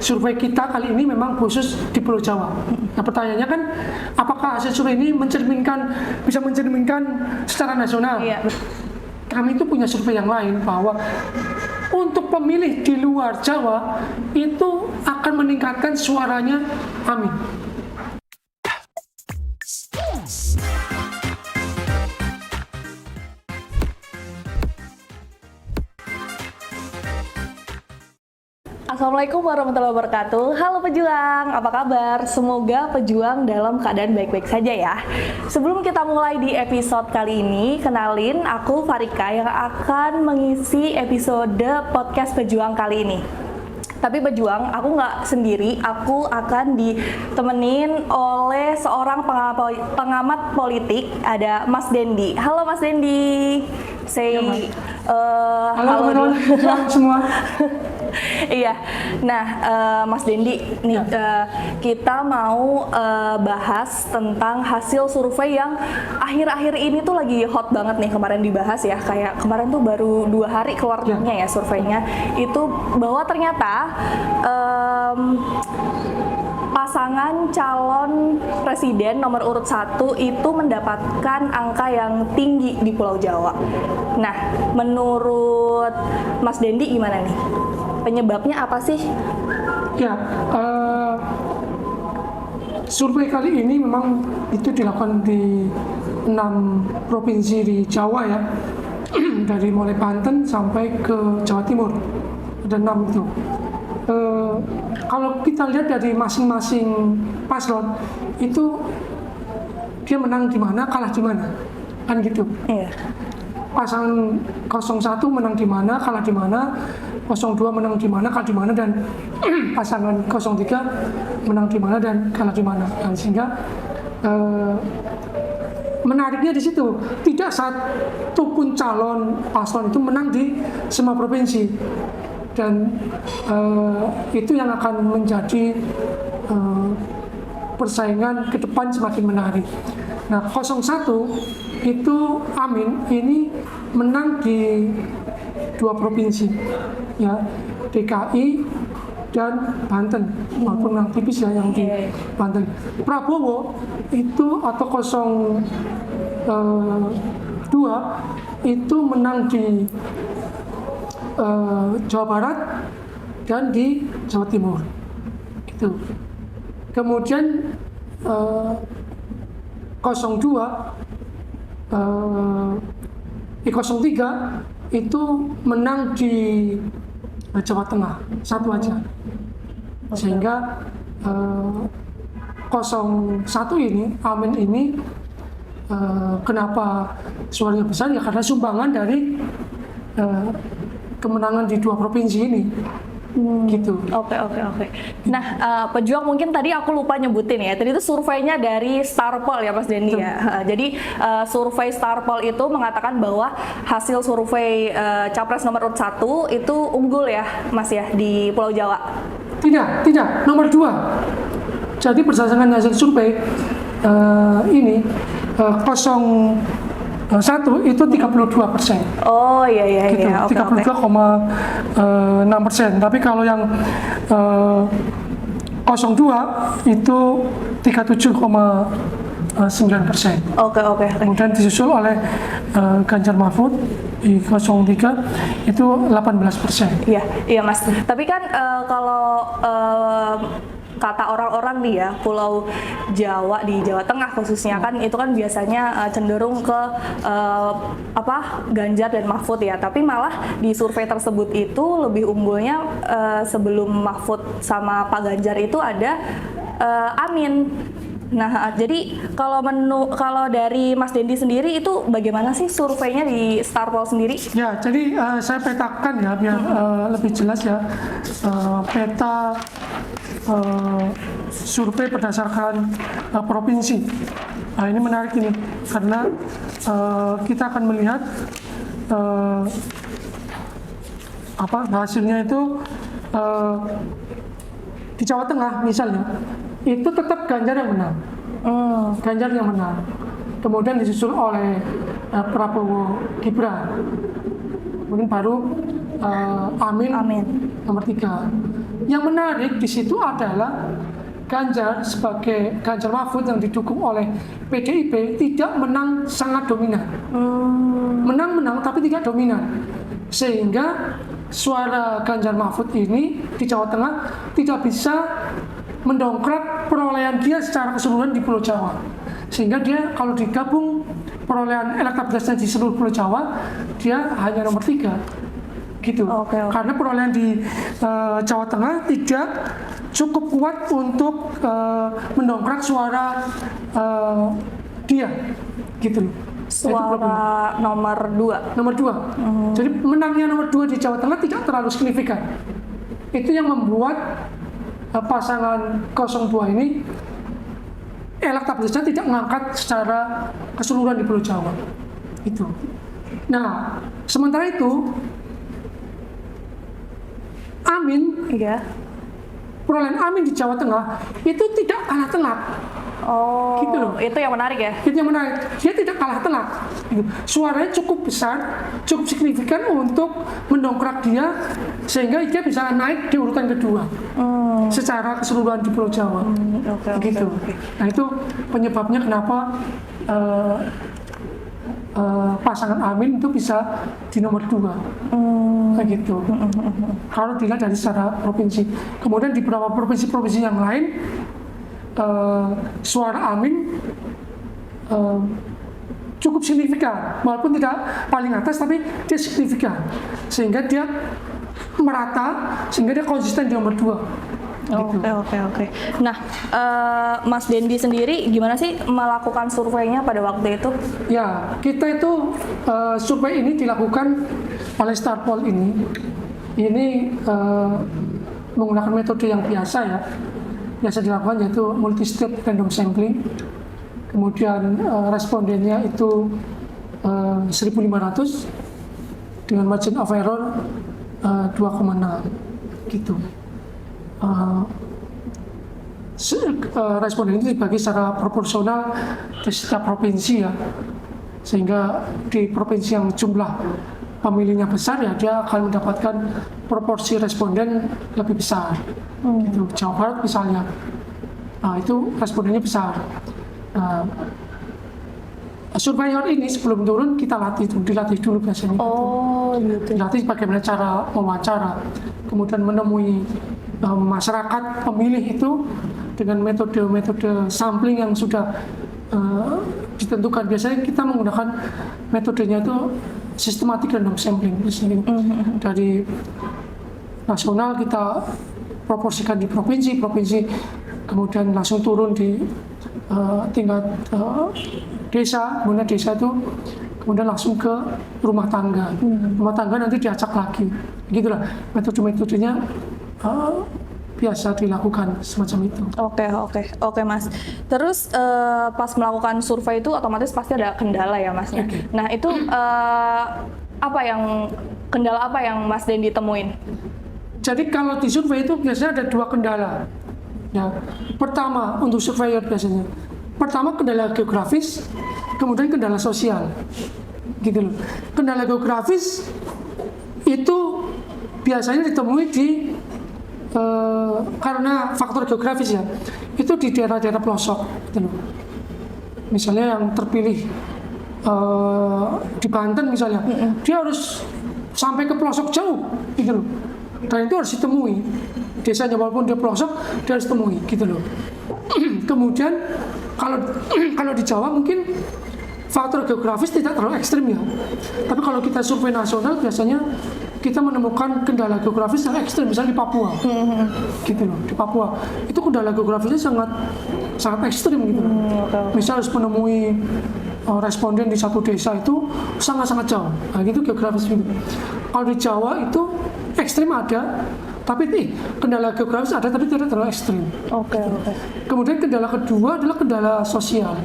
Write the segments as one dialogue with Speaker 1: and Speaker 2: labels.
Speaker 1: survei kita kali ini memang khusus di Pulau Jawa. Nah pertanyaannya kan, apakah hasil survei ini bisa mencerminkan secara nasional?
Speaker 2: Iya.
Speaker 1: Kami itu punya survei yang lain bahwa untuk pemilih di luar Jawa itu akan meningkatkan suaranya Amin.
Speaker 2: Assalamualaikum warahmatullahi wabarakatuh. Halo pejuang, apa kabar? Semoga pejuang dalam keadaan baik-baik saja ya. Sebelum kita mulai di episode kali ini, kenalin aku Farika yang akan mengisi episode podcast pejuang kali ini. Tapi pejuang, aku nggak sendiri, aku akan ditemenin oleh seorang pengamat politik, ada Mas Dendi. Halo Mas Dendi.
Speaker 1: Halo teman-teman semua.
Speaker 2: Iya, nah Mas Dendi, nih kita mau bahas tentang hasil survei yang akhir-akhir ini tuh lagi hot banget nih, kemarin dibahas ya, kayak kemarin tuh baru 2 hari keluarnya ya surveinya, itu bahwa ternyata pasangan calon presiden nomor urut 1 itu mendapatkan angka yang tinggi di Pulau Jawa. Nah, menurut Mas Dendi gimana nih? Penyebabnya apa sih?
Speaker 1: Ya, survei kali ini memang itu dilakukan di 6 provinsi di Jawa ya, dari mulai Banten sampai ke Jawa Timur, ada 6 itu. Kalau kita lihat dari masing-masing paslon itu dia menang di mana, kalah di mana, kan gitu.
Speaker 2: Iya.
Speaker 1: Pasangan 01 menang di mana, kalah di mana, 02 menang di mana, kalah di mana, dan pasangan 03 menang di mana dan kalah di mana. Dan sehingga menariknya di situ, tidak satu pun calon paslon itu menang di semua provinsi. Dan itu yang akan menjadi persaingan ke depan semakin menarik. Nah, 01 itu Amin ini menang di 2 provinsi ya, DKI dan Banten, walaupun menang tipis ya yang di Banten. Prabowo itu atau 02 itu menang di Jawa Barat dan di Jawa Timur gitu. Kemudian 03 itu menang di Jawa Tengah, satu aja. Sehingga 01 ini, Amin ini kenapa suaranya besar ya karena sumbangan dari kemenangan di 2 provinsi ini. Gitu.
Speaker 2: Oke. Nah, pejuang mungkin tadi aku lupa nyebutin ya. Tadi itu surveinya dari Starpoll ya Mas Dendi ya. Jadi survei Starpoll itu mengatakan bahwa hasil survei capres nomor urut 1 itu unggul ya Mas ya di Pulau Jawa.
Speaker 1: Tidak, nomor 2. Jadi berdasarkan hasil survei ini 01 itu 32%.
Speaker 2: Oh iya.
Speaker 1: Gitu, 32,6%. Tapi kalau yang 02 itu 37,9%.
Speaker 2: Oke.
Speaker 1: Kemudian disusul oleh Ganjar Mahfud di 03 itu 18%.
Speaker 2: Iya Mas. Tapi kan kalau kata orang-orang nih ya, Pulau Jawa di Jawa Tengah khususnya kan itu kan biasanya cenderung ke Ganjar dan Mahfud ya, tapi malah di survei tersebut itu lebih unggulnya sebelum Mahfud sama Pak Ganjar itu ada Amin. Nah, jadi kalau dari Mas Dendi sendiri itu bagaimana sih surveinya di Starpoll sendiri?
Speaker 1: Ya, jadi saya petakan ya biar lebih jelas ya, peta survei berdasarkan provinsi. Nah, ini menarik ini karena kita akan melihat hasilnya itu di Jawa Tengah misalnya itu tetap Ganjar yang menang. Ganjar yang menang. Kemudian disusul oleh Prabowo Gibran. Kemudian baru Amin nomor 3. Yang menarik di situ adalah Ganjar sebagai Ganjar Mahfud yang didukung oleh PDIP tidak menang sangat dominan. Menang tapi tidak dominan. Sehingga suara Ganjar Mahfud ini di Jawa Tengah tidak bisa mendongkrak perolehan dia secara keseluruhan di Pulau Jawa. Sehingga dia kalau digabung perolehan elektabilitasnya di seluruh Pulau Jawa, dia hanya nomor 3. Gitu. Karena perolehan di Jawa Tengah tidak cukup kuat untuk mendongkrak suara dia. Gitu loh.
Speaker 2: Suara nomor 2.
Speaker 1: Nomor 2. Jadi menangnya nomor 2 di Jawa Tengah tidak terlalu signifikan. Itu yang membuat pasangan 02 ini elektabilitasnya tidak mengangkat secara keseluruhan di Pulau Jawa. Itu. Nah, sementara itu Amin, perolehan Amin di Jawa Tengah itu tidak kalah telak. Gitu loh.
Speaker 2: Itu yang menarik ya?
Speaker 1: Itu yang menarik. Dia tidak kalah telak. Gitu. Suaranya cukup besar, cukup signifikan untuk mendongkrak dia sehingga dia bisa naik di urutan kedua secara keseluruhan di Pulau Jawa. Gitu. Nah itu penyebabnya kenapa pasangan Amin itu bisa di nomor 2. Gitu. Kalau dilihat dari secara provinsi. Kemudian di beberapa provinsi-provinsi yang lain suara Amin cukup signifikan, walaupun tidak paling atas tapi dia signifikan sehingga dia merata, sehingga dia konsisten di nomor 2.
Speaker 2: Oke. Nah, Mas Dendi sendiri gimana sih melakukan surveinya pada waktu itu?
Speaker 1: Ya, kita itu survei ini dilakukan oleh Starpoll ini. Ini menggunakan metode yang biasa dilakukan, yaitu multi-step random sampling. Kemudian respondennya itu 1.500 dengan margin of error 2,6 gitu. Responden itu dibagi secara proporsional di setiap provinsi ya, sehingga di provinsi yang jumlah pemilihnya besar ya dia akan mendapatkan proporsi responden lebih besar. Gitu. Jawa Barat misalnya, itu respondennya besar. Surveyor ini sebelum turun kita dilatih dulu biasanya.
Speaker 2: Gitu.
Speaker 1: Dilatih bagaimana cara wawancara, kemudian menemui masyarakat pemilih itu dengan metode-metode sampling yang sudah ditentukan. Biasanya kita menggunakan metodenya itu systematic random sampling. Dari nasional kita proporsikan di provinsi, kemudian langsung turun di tingkat desa, kemudian desa itu kemudian langsung ke rumah tangga. Rumah tangga nanti diacak lagi. Gitulah metode-metodenya biasa dilakukan semacam itu.
Speaker 2: Oke Mas. Terus pas melakukan survei itu otomatis pasti ada kendala ya Masnya. Nah itu kendala apa yang Mas Dendi temuin?
Speaker 1: Jadi kalau di survei itu biasanya ada 2 kendala. Ya, pertama untuk surveyor biasanya. Pertama kendala geografis, kemudian kendala sosial. Gitu loh. Kendala geografis itu biasanya ditemui di karena faktor geografis ya, itu di daerah-daerah pelosok gitu loh. Misalnya yang terpilih di Banten misalnya, dia harus sampai ke pelosok jauh gitu loh, dan itu harus ditemui desanya, walaupun dia pelosok dia harus temui gitu loh. Kemudian kalau di Jawa mungkin faktor geografis tidak terlalu ekstrim ya, tapi kalau kita survei nasional biasanya kita menemukan kendala geografis yang ekstrim, misalnya di Papua, gitu loh. Di Papua itu kendala geografisnya sangat ekstrim gitu loh. Misal harus menemui responden di satu desa itu sangat jauh, nah gitu geografis gitu. Kalau di Jawa itu ekstrim ada, tapi kendala geografis ada tapi tidak terlalu ekstrim. Kemudian kendala kedua adalah kendala sosial.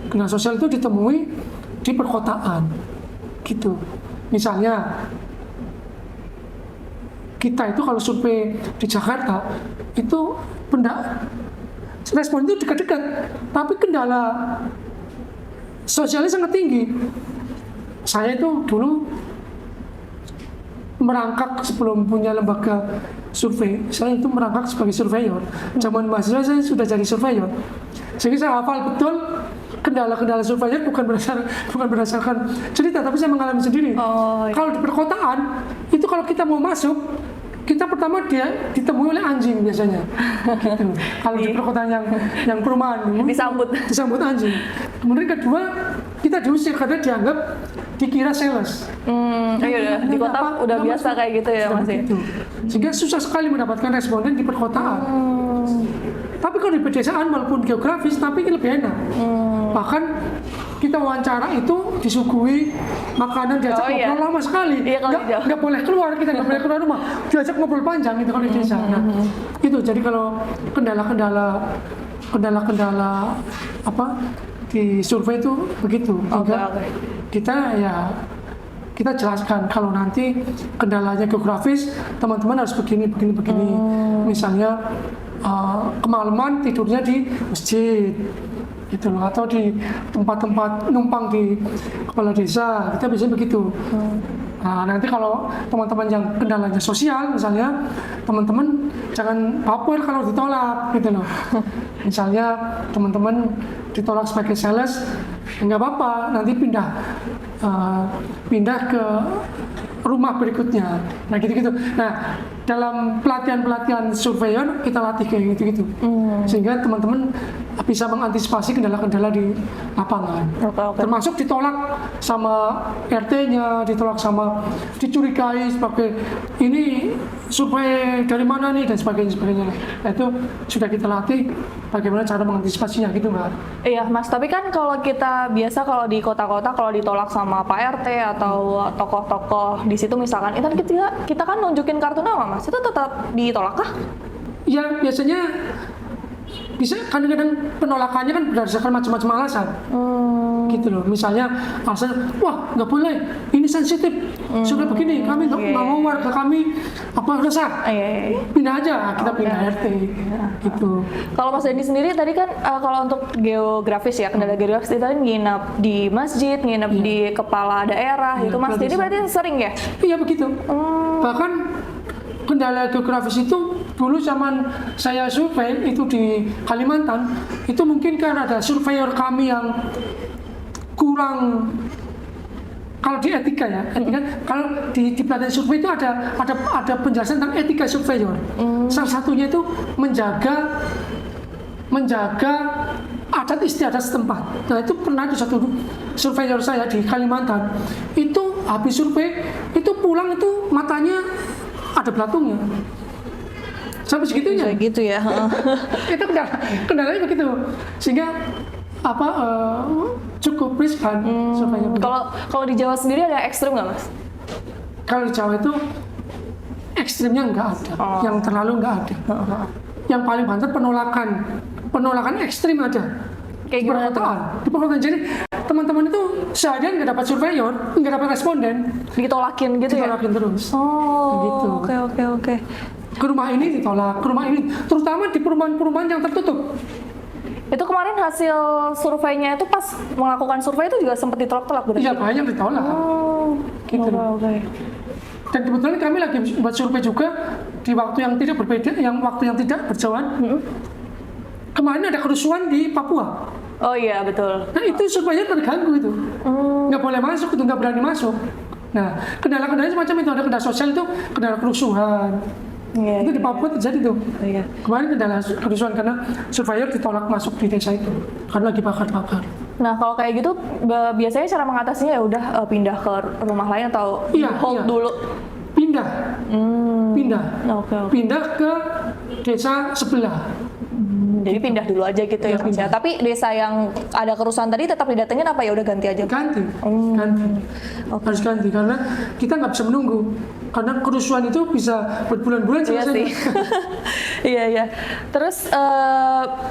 Speaker 1: Kendala sosial itu ditemui di perkotaan, gitu. Misalnya kita itu kalau survei di Jakarta itu respon itu dekat-dekat, tapi kendala sosialnya sangat tinggi. Saya itu dulu merangkak sebelum punya lembaga survei, saya itu merangkap sebagai surveyor. Zaman mahasiswa saya sudah jadi surveyor, sehingga saya hafal betul kendala-kendala surveyor bukan berdasarkan cerita, tapi saya mengalami sendiri.
Speaker 2: Iya.
Speaker 1: Kalau di perkotaan itu kalau kita mau masuk, kita pertama dia ditemui oleh anjing biasanya. Gitu. Kalau di perkotaan yang perumahan disambut anjing. Kemudian kedua, kita diusir karena dianggap dikira sales.
Speaker 2: Di kota udah biasa kayak gitu ya Mas ya.
Speaker 1: Gitu. Sehingga susah sekali mendapatkan responden di perkotaan. Tapi kalau di pedesaan walaupun geografis tapi lebih enak. Bahkan kita wawancara itu disuguhi makanan, diajak ngobrol lama sekali. Nggak boleh keluar, kita nggak boleh keluar rumah. Diajak ngobrol panjang itu kalau di desa. Nah, itu jadi kalau kendala-kendala apa di survei itu begitu. Kita jelaskan kalau nanti kendalanya geografis, teman-teman harus begini. Misalnya kemalaman tidurnya di masjid, gitu loh, atau di tempat-tempat numpang di kepala desa, kita biasanya begitu. Nah, nanti kalau teman-teman yang kendalanya sosial, misalnya teman-teman jangan baper kalau ditolak, gitu loh. Misalnya teman-teman ditolak sebagai sales, nggak apa-apa, nanti pindah ke rumah berikutnya. Nah, gitu-gitu. Nah, dalam pelatihan surveyor kita latih kayak gitu-gitu. Sehingga teman-teman bisa mengantisipasi kendala-kendala di lapangan. Termasuk ditolak sama RT-nya, ditolak sama dicurigai sebagai ini survei dari mana nih dan sebagainya. Nah, itu sudah kita latih bagaimana cara mengantisipasinya gitu, Mbak.
Speaker 2: Iya, Mas. Tapi kan kalau kita biasa kalau di kota-kota kalau ditolak sama Pak RT atau tokoh-tokoh di situ misalkan, itu kita kan nunjukin kartu nama, Mas. Itu tetap ditolak kah?
Speaker 1: Ya, biasanya bisa, kadang-kadang penolakannya kan berdasarkan macam-macam alasan. Gitu loh. Misalnya alasan, wah nggak boleh, ini sensitif, sudah begini, kami nggak mau warga kami resah, pindah aja, kita pindah RT. Gitu.
Speaker 2: Kalau Mas Dandi sendiri tadi kan kalau untuk geografis ya, kendala geografis itu tadi nginap di masjid, nginap di kepala daerah, itu Mas Dandi berarti sering ya?
Speaker 1: Iya begitu. Bahkan kendala geografis itu dulu zaman saya survei itu di Kalimantan, itu mungkin kan ada surveyor kami yang kurang, kalau di etika ya, kalau di pelatihan survei itu ada penjelasan tentang etika surveyor. Salah satunya itu menjaga adat istiadat setempat. Nah, itu pernah di satu surveyor saya di Kalimantan, itu habis survei itu pulang itu matanya ada belatungnya. Sampai segitunya.
Speaker 2: Gitu ya.
Speaker 1: Itu kendalanya begitu. Sehingga cukup riskan surveinya.
Speaker 2: Kalau di Jawa sendiri ada ekstrim nggak, Mas?
Speaker 1: Kalau di Jawa itu ekstrimnya nggak ada, yang terlalu nggak ada. Yang paling banter penolakan ekstrim ada. Kayak gimana? Di perkotaan. Jadi teman-teman itu seharian nggak dapat surveyor, nggak dapat responden,
Speaker 2: ditolakin gitu ya?
Speaker 1: Ditolakin terus.
Speaker 2: Gitu. Oke.
Speaker 1: Ke rumah ini ditolak, ke rumah ini, terutama di perumahan-perumahan yang tertutup.
Speaker 2: Itu kemarin hasil surveinya itu pas melakukan survei itu juga sempat ditolak berarti?
Speaker 1: Iya, banyak ditolak. Gitu. Dan kebetulan kami lagi buat survei juga di waktu yang tidak berbeda, waktu yang tidak berjauhan. Kemarin ada kerusuhan di Papua.
Speaker 2: Oh iya, betul.
Speaker 1: Nah, itu surveinya terganggu itu. Nggak boleh masuk, itu nggak berani masuk. Nah, kendala-kendalanya semacam itu, ada kendala sosial itu, kendala kerusuhan. Itu di Papua terjadi tuh. Kemarin kendala kerusuhan karena surveyor ditolak masuk di desa itu karena lagi bakar-bakar.
Speaker 2: Nah, kalau kayak gitu biasanya cara mengatasinya ya udah pindah ke rumah lain atau hold dulu.
Speaker 1: Pindah. Pindah ke desa sebelah.
Speaker 2: Jadi pindah dulu aja gitu ya, Mas. Tapi desa yang ada kerusuhan tadi tetap didatengin apa ya udah ganti aja?
Speaker 1: Ganti. Harus ganti karena kita nggak bisa menunggu. Karena kerusuhan itu bisa berbulan-bulan selesai.
Speaker 2: Iya. Terus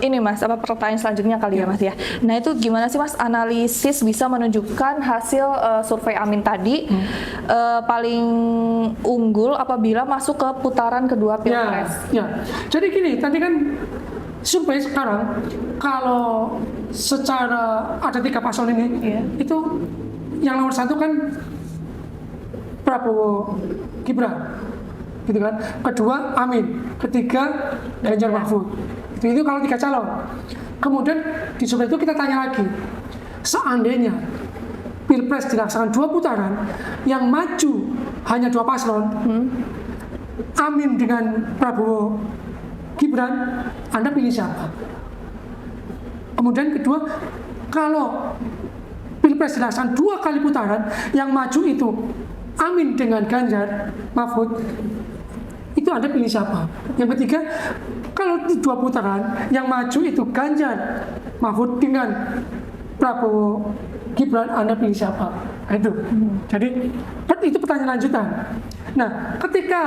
Speaker 2: ini Mas, pertanyaan selanjutnya kali ya Mas ya. Nah, itu gimana sih Mas analisis bisa menunjukkan hasil survei Amin tadi paling unggul apabila masuk ke putaran kedua Pilpres?
Speaker 1: Ya. Jadi gini, tadi kan survei sekarang kalau secara ada 3 paslon ini, itu yang nomor 1 kan Prabowo Gibran. gitu kan. Kedua Amin, ketiga Ganjar Mahfud. Itu kalau 3 calon. Kemudian di survei itu kita tanya lagi, seandainya Pilpres dilaksanakan 2 putaran, yang maju hanya 2 paslon, Amin dengan Prabowo Gibran, Anda pilih siapa? Kemudian kedua, kalau Pilpres dilaksanakan 2 kali putaran, yang maju itu Amin dengan Ganjar Mahfud, itu Anda pilih siapa? Yang ketiga, kalau di 2 putaran yang maju itu Ganjar Mahfud dengan Prabowo Gibran, Anda pilih siapa? Nah, itu. Jadi itu pertanyaan lanjutan. Nah, ketika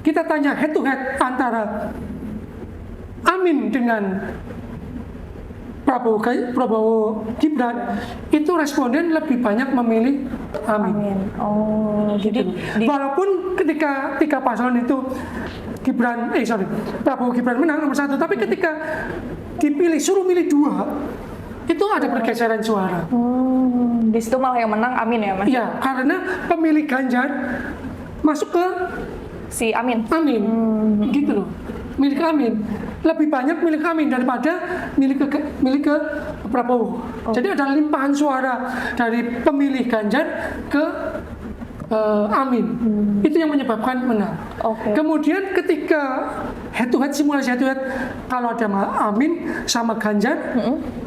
Speaker 1: kita tanya head to head antara Amin dengan Prabowo Gibran, itu responden lebih banyak memilih Amin.
Speaker 2: Oh, jadi
Speaker 1: walaupun ketika 3 paslon itu Prabowo Gibran menang nomor 1, tapi ketika dipilih suruh milih 2, itu ada pergeseran suara.
Speaker 2: Di situ malah yang menang Amin ya, Mas?
Speaker 1: Iya, karena pemilih Ganjar masuk ke
Speaker 2: Si Amin.
Speaker 1: Gitu loh. Milik Amin lebih banyak milik Amin daripada milik ke Prabowo. Jadi ada limpahan suara dari pemilih Ganjar ke Amin. Itu yang menyebabkan menang. Kemudian ketika simulasi head to head, kalau ada Amin sama Ganjar,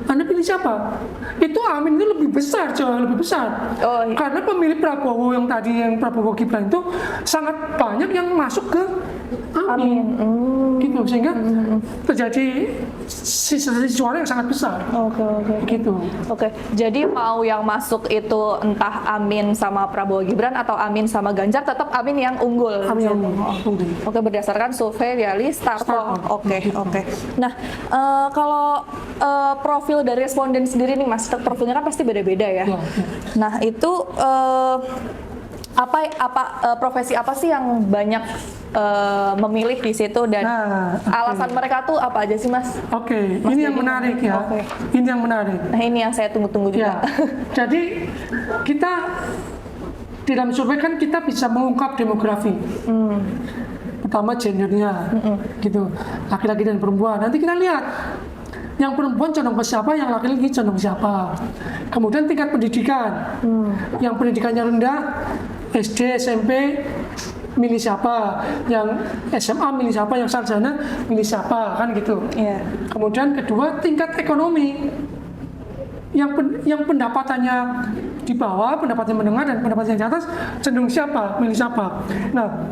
Speaker 1: Anda pilih siapa? Itu Amin itu lebih besar, jauh lebih besar. Karena pemilih Prabowo yang Prabowo Gibran itu sangat banyak yang masuk ke Amin. Gitu, sehingga terjadi sisa suara yang sangat besar. Gitu.
Speaker 2: Jadi mau yang masuk itu entah Amin sama Prabowo Gibran atau Amin sama Ganjar, tetap Amin yang unggul. Berdasarkan survei dari Startol. Nah, kalau profil dari responden sendiri nih, Mas, profilnya kan pasti beda-beda ya. Nah, itu profesi apa sih yang banyak memilih di situ, dan alasan mereka tuh apa aja sih, Mas?
Speaker 1: Ini yang menarik ya. Ini yang menarik.
Speaker 2: Nah, ini yang saya tunggu-tunggu juga.
Speaker 1: Jadi kita di dalam survei kan kita bisa mengungkap demografi. Pertama gendernya, gitu, laki-laki dan perempuan. Nanti kita lihat yang perempuan condong ke siapa, yang laki-laki condong ke siapa. Kemudian tingkat pendidikan, yang pendidikannya rendah, SD, SMP, milih siapa, yang SMA milih siapa, yang sarjana milih siapa, kan gitu. Kemudian kedua, tingkat ekonomi, yang pendapatannya di bawah, pendapatannya menengah, dan pendapatannya di atas, cenderung siapa, milih siapa. Nah,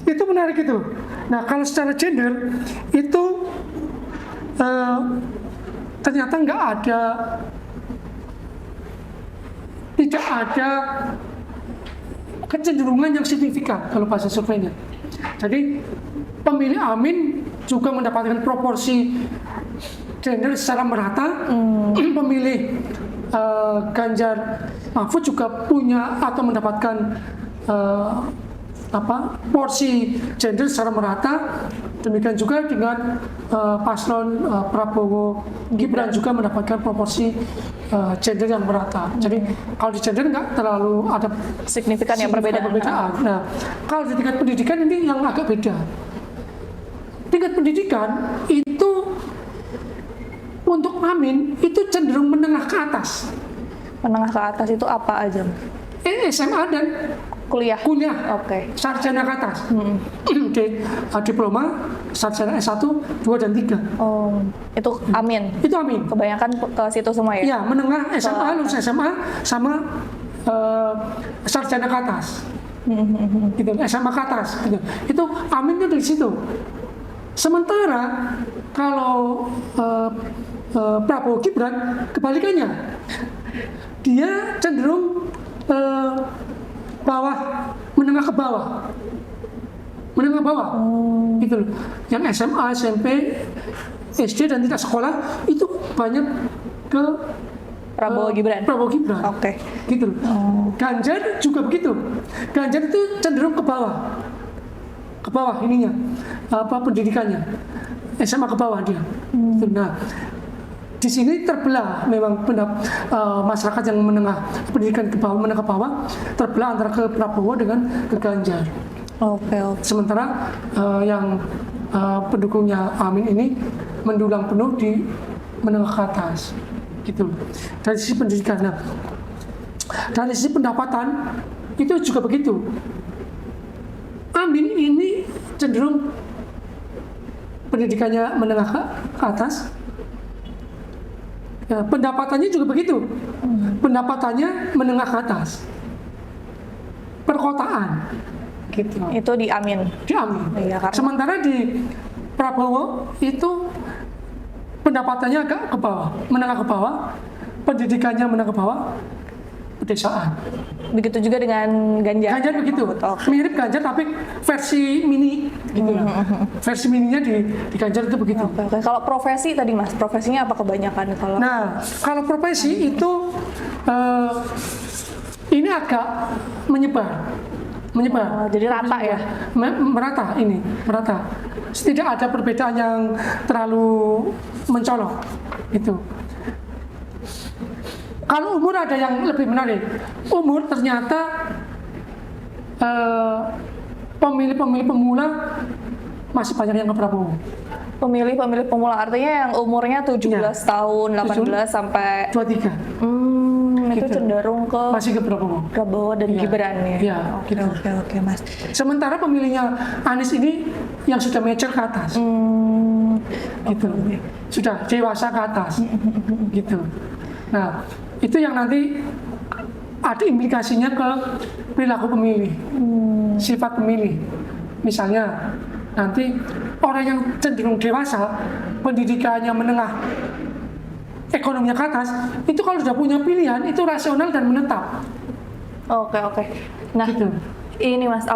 Speaker 1: itu menarik itu. Nah, kalau secara gender itu ternyata tidak ada kecenderungan yang signifikan kalau bahasa surveinya. Jadi pemilih Amin juga mendapatkan proporsi gender secara merata. Pemilih Ganjar Mahfud juga punya atau mendapatkan porsi gender secara merata. Demikian juga dengan paslon Prabowo Gibran juga mendapatkan proporsi gender yang merata. Jadi kalau di gender nggak terlalu ada
Speaker 2: signifikan yang perbedaan.
Speaker 1: Nah, kalau di tingkat pendidikan ini yang agak beda. Tingkat pendidikan itu untuk Amin itu cenderung menengah ke atas.
Speaker 2: Menengah ke atas itu apa aja?
Speaker 1: SMA dan kuliah. Sarjana ke atas. Diploma, sarjana S1, 2 dan 3.
Speaker 2: Itu Amin.
Speaker 1: Itu Amin.
Speaker 2: Kebanyakan ke situ semua ya?
Speaker 1: Iya, menengah SMA, lulus SMA sama sarjana ke atas. Gitu, SMA ke atas gitu. Itu Amin itu di situ. Sementara kalau Prabowo Gibran kebalikannya. Dia cenderung menengah ke bawah, gitu loh. Yang SMA, SMP, SD dan tidak sekolah itu banyak ke
Speaker 2: Prabowo Gibran.
Speaker 1: Gitu loh. Ganjar juga begitu. Ganjar itu cenderung ke bawah ininya, pendidikannya, SMA ke bawah dia. Nah, di sini terbelah memang masyarakat yang menengah, pendidikan ke bawah, menengah ke bawah, terbelah antara ke Prabowo dengan ke Ganjar.
Speaker 2: Oke, oke.
Speaker 1: Sementara yang pendukungnya Amin ini mendulang penuh di menengah ke atas, gitu. Dari sisi pendidikan, nah, dari sisi pendapatan itu juga begitu. Amin ini cenderung pendidikannya menengah ke atas, ya, pendapatannya juga begitu. Pendapatannya menengah ke atas, perkotaan, gitu.
Speaker 2: Itu di Amin.
Speaker 1: Di Amin.
Speaker 2: Iya, karena-
Speaker 1: Sementara di Prabowo itu pendapatannya agak ke bawah, menengah ke bawah, pendidikannya menengah ke bawah, pedesaan.
Speaker 2: Begitu juga dengan Ganjar.
Speaker 1: Ganjar begitu,
Speaker 2: Oke.
Speaker 1: mirip Ganjar tapi versi mini, gitu lah. Versi mininya di Ganjar itu begitu.
Speaker 2: Oke, oke. Kalau profesi tadi Mas, profesinya apa kebanyakan kalau?
Speaker 1: Nah, kalau profesi itu ini agak menyebar.
Speaker 2: Oh, jadi rata ya?
Speaker 1: Merata ini, merata. Tidak ada perbedaan yang terlalu mencolok, itu. Kalau umur ada yang lebih menarik. Umur ternyata pemilih-pemilih pemula masih banyak yang ke Prabowo.
Speaker 2: Pemilih-pemilih pemula artinya yang umurnya 17 tahun, 18 sampai
Speaker 1: 23
Speaker 2: itu
Speaker 1: Gitu.
Speaker 2: cenderung ke
Speaker 1: masih ke Prabowo.
Speaker 2: Prabowo dan
Speaker 1: Iya.
Speaker 2: Gibran ya.
Speaker 1: Iya,
Speaker 2: Oke,
Speaker 1: gitu.
Speaker 2: oke, Mas.
Speaker 1: Sementara pemilihnya Anies ini yang sudah mature ke atas, gitu, sudah dewasa ke atas, gitu. Nah, itu yang nanti ada implikasinya ke perilaku pemilih, sifat pemilih. Misalnya nanti orang yang cenderung dewasa, pendidikannya menengah, ekonominya ke atas, itu kalau sudah punya pilihan itu rasional dan menetap.
Speaker 2: Oke, oke. Nah,
Speaker 1: Gitu.
Speaker 2: ini Mas,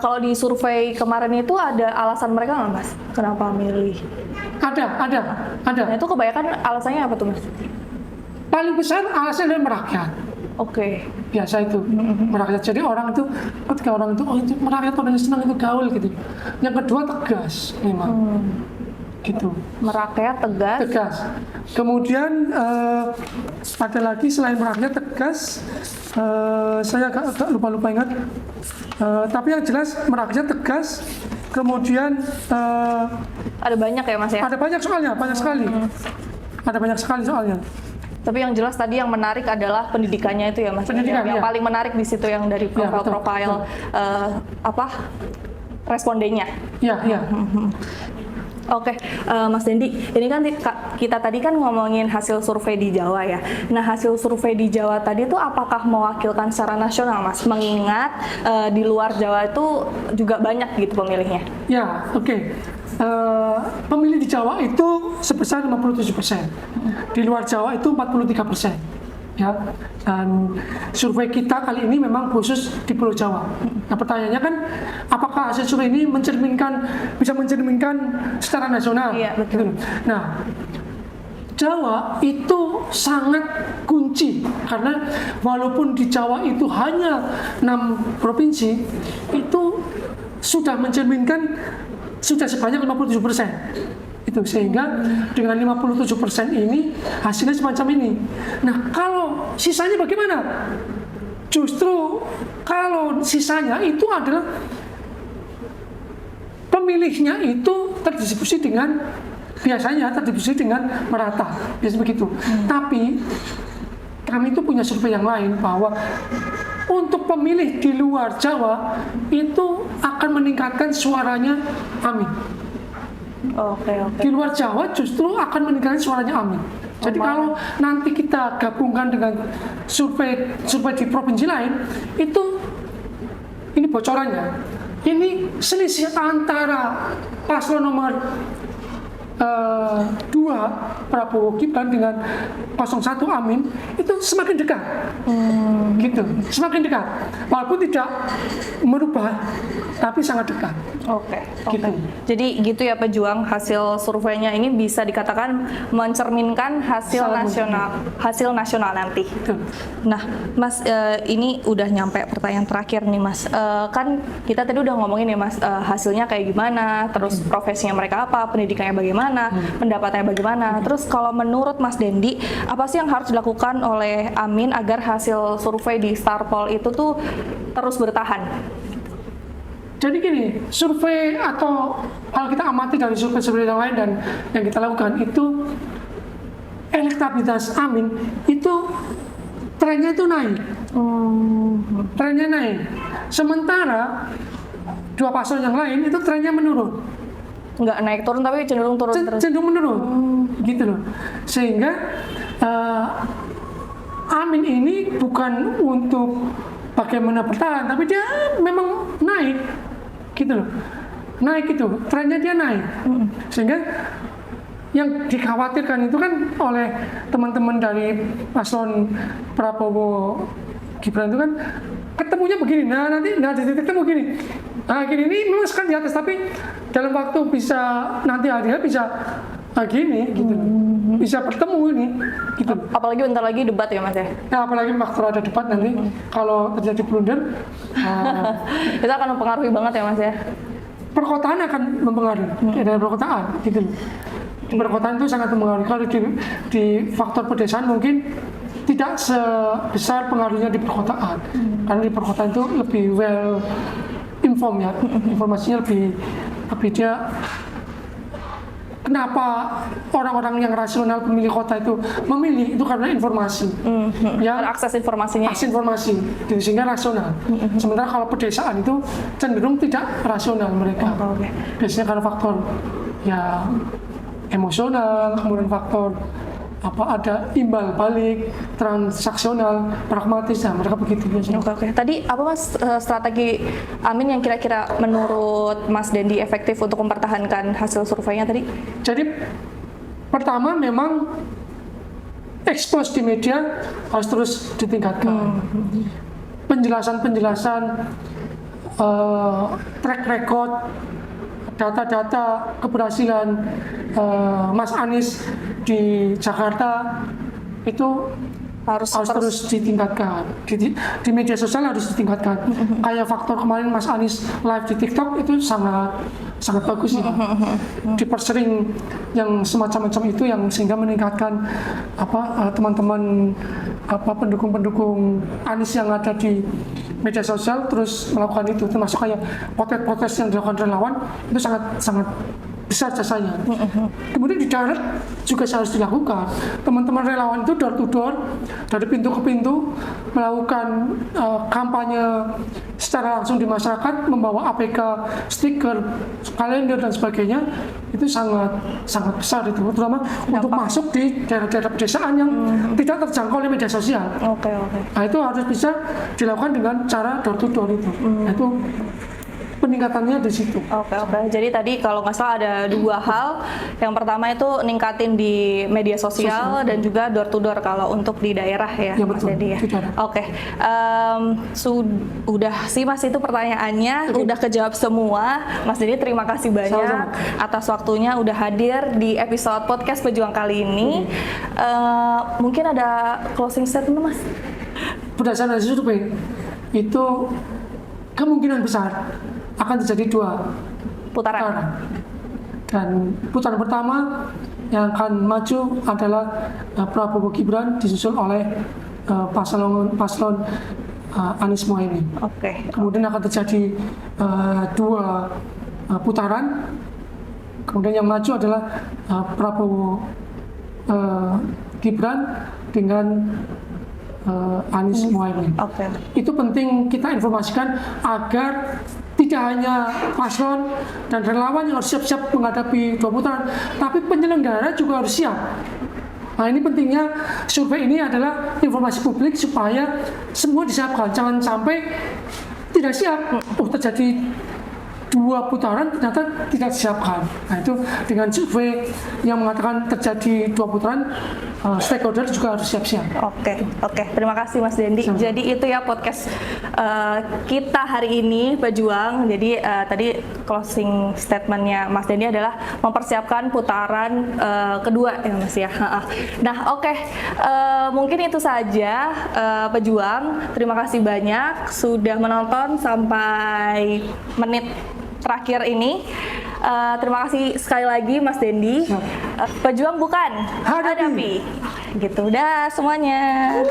Speaker 2: kalau di survei kemarin itu ada alasan mereka nggak Mas? Kenapa milih?
Speaker 1: Ada.
Speaker 2: Nah, itu kebanyakan alasannya apa tuh Mas?
Speaker 1: Paling besar alasannya adalah merakyat.
Speaker 2: Oke.
Speaker 1: Biasa itu merakyat. Jadi orang itu ketika orang itu itu merakyat, orang yang senang itu gaul gitu. Yang kedua tegas memang. Gitu.
Speaker 2: Merakyat, tegas.
Speaker 1: Kemudian ada lagi selain merakyat tegas, saya agak lupa ingat. Tapi yang jelas merakyat tegas. Kemudian
Speaker 2: Ada banyak ya Mas ya?
Speaker 1: ada banyak soalnya, banyak sekali. Ada banyak sekali soalnya.
Speaker 2: Tapi yang jelas tadi yang menarik adalah pendidikannya itu ya Mas.
Speaker 1: Pendidikan,
Speaker 2: yang
Speaker 1: iya.
Speaker 2: paling menarik di situ yang dari
Speaker 1: Iya, betul,
Speaker 2: profil respondennya.
Speaker 1: Iya.
Speaker 2: Oke, Mas Dendi, ini kan kita tadi kan ngomongin hasil survei di Jawa ya. Nah, hasil survei di Jawa tadi itu apakah mewakilkan secara nasional, Mas? Mengingat di luar Jawa itu juga banyak gitu pemilihnya.
Speaker 1: Ya, oke. Pemilih di Jawa itu sebesar 57%. Di luar Jawa itu 43%. Ya. Dan survei kita kali ini memang khusus di Pulau Jawa. Nah, pertanyaannya kan, apakah hasil survei ini bisa mencerminkan secara nasional?
Speaker 2: Iya, betul.
Speaker 1: Nah, Jawa itu sangat kunci karena walaupun di Jawa itu hanya 6 provinsi, itu sudah mencerminkan sudah sebanyak 57%. Itu sehingga dengan 57% ini hasilnya semacam ini. Nah, kalau sisanya bagaimana? Justru kalau sisanya itu adalah pemilihnya itu terdistribusi dengan merata, biasa begitu. Tapi kami itu punya survei yang lain bahwa untuk pemilih di luar Jawa itu akan meningkatkan suaranya Amin.
Speaker 2: Oke.
Speaker 1: Di luar Jawa justru akan meningkatkan suaranya Amin. Jadi kalau nanti kita gabungkan dengan survei di provinsi lain, itu ini bocorannya. Ini selisih antara paslon nomor 2 Prabowo Gibran dengan 01 Amin itu semakin dekat, gitu, semakin dekat, walaupun tidak merubah, tapi sangat dekat.
Speaker 2: Oke.
Speaker 1: Gitu.
Speaker 2: Jadi gitu ya pejuang, hasil surveinya ini bisa dikatakan mencerminkan hasil nasional nanti.
Speaker 1: Betul.
Speaker 2: Nah, Mas, ini udah nyampe pertanyaan terakhir nih, Mas. Kan kita tadi udah ngomongin ya, Mas, hasilnya kayak gimana, terus profesinya mereka apa, pendidikannya bagaimana, pendapatannya bagaimana. Terus kalau menurut Mas Dendi, apa sih yang harus dilakukan oleh Amin agar hasil survei di Star Poll itu tuh terus bertahan?
Speaker 1: Jadi gini, survei atau kalau kita amati dari survei-survei yang lain dan yang kita lakukan itu elektabilitas Amin itu trennya itu naik. Trennya naik. Sementara dua paslon yang lain itu trennya menurun.
Speaker 2: Nggak naik turun tapi cenderung turun terus.
Speaker 1: Cenderung menurun. Gitu loh. Sehingga Amin ini bukan untuk bagaimana bertahan, tapi dia memang naik. Gitu loh. Naik itu, trennya dia naik. Sehingga yang dikhawatirkan itu kan oleh teman-teman dari paslon Prabowo Gibran itu kan ketemunya begini, nanti di titik temu gini. Nah gini, ini memang sekarang di atas, tapi dalam waktu bisa nanti hari bisa gini gitu, bisa bertemu ini gitu.
Speaker 2: Apalagi bentar lagi debat ya Mas ya?
Speaker 1: Nah, apalagi waktu ada debat nanti kalau terjadi blunder
Speaker 2: itu akan mempengaruhi banget ya Mas ya?
Speaker 1: Perkotaan akan mempengaruhi dari perkotaan gitu loh. Perkotaan itu sangat mempengaruhi. Kalau di faktor pedesaan mungkin tidak sebesar pengaruhnya di perkotaan, karena di perkotaan itu lebih well informed ya, informasinya lebih dia. Kenapa orang-orang yang rasional pemilih kota itu memilih itu karena informasi, ya
Speaker 2: akses informasinya.
Speaker 1: Akses informasi, sehingga rasional. Sementara kalau pedesaan itu cenderung tidak rasional mereka. Biasanya karena faktor ya emosional, kemudian faktor ada imbal balik, transaksional, pragmatis, nah mereka begitu biasanya.
Speaker 2: Oke. Tadi apa Mas strategi Amin yang kira-kira menurut Mas Dendi efektif untuk mempertahankan hasil surveinya tadi?
Speaker 1: Jadi pertama memang expose di media harus terus ditingkatkan. Penjelasan track record, data-data keberhasilan Mas Anies di Jakarta itu harus terus ditingkatkan. Di media sosial harus ditingkatkan. Kayak faktor kemarin Mas Anies live di TikTok itu sangat bagus ya. Dipersering yang semacam-macam itu yang sehingga meningkatkan teman-teman pendukung Anies yang ada di media sosial terus melakukan itu, termasuk kayak protes yang dilakukan relawan itu sangat besar jasanya. Kemudian di darat juga harus dilakukan. Teman-teman relawan itu door to door, dari pintu ke pintu melakukan kampanye secara langsung di masyarakat, membawa APK, stiker, kalender dan sebagainya. Itu sangat besar itu, terutama untuk masuk di daerah-daerah pedesaan yang tidak terjangkau oleh media sosial.
Speaker 2: Oke.
Speaker 1: Nah itu harus bisa dilakukan dengan cara door to door itu. Itu peningkatannya di situ.
Speaker 2: Oke. Jadi tadi kalau nggak salah ada dua hal. Yang pertama itu ningkatin di media sosial dan juga door to door kalau untuk di daerah ya, Mas Dendi ya. Oke. Udah sih Mas itu pertanyaannya udah kejawab semua. Mas Dendi terima kasih banyak atas waktunya udah hadir di episode podcast Pejuang kali ini. Mungkin ada closing statement Mas?
Speaker 1: Berdasarkan hasil survei itu kemungkinan besar akan terjadi 2 putaran. Dan putaran pertama yang akan maju adalah Prabowo Gibran disusul oleh paslon Anies Mohaimin.
Speaker 2: Oke.
Speaker 1: Kemudian akan terjadi 2 putaran. Kemudian yang maju adalah Prabowo Gibran dengan Anies Mohaimin. Itu penting kita informasikan agar tidak hanya paslon dan relawan yang harus siap-siap menghadapi 2 putaran, tapi penyelenggara juga harus siap. Nah ini pentingnya survei ini adalah informasi publik supaya semua disiapkan. Jangan sampai tidak siap, terjadi 2 putaran ternyata tidak disiapkan. Nah itu dengan survei yang mengatakan terjadi 2 putaran, stakeholder juga harus siap-siap.
Speaker 2: Oke. Terima kasih Mas Dendi. Jadi itu ya podcast kita hari ini Pejuang. Jadi tadi closing statementnya Mas Dendi adalah mempersiapkan putaran kedua ya Mas ya. Nah mungkin itu saja Pejuang. Terima kasih banyak sudah menonton sampai menit terakhir ini. Terima kasih sekali lagi Mas Dendi. Pejuang bukan hadapi. Gitu dah semuanya.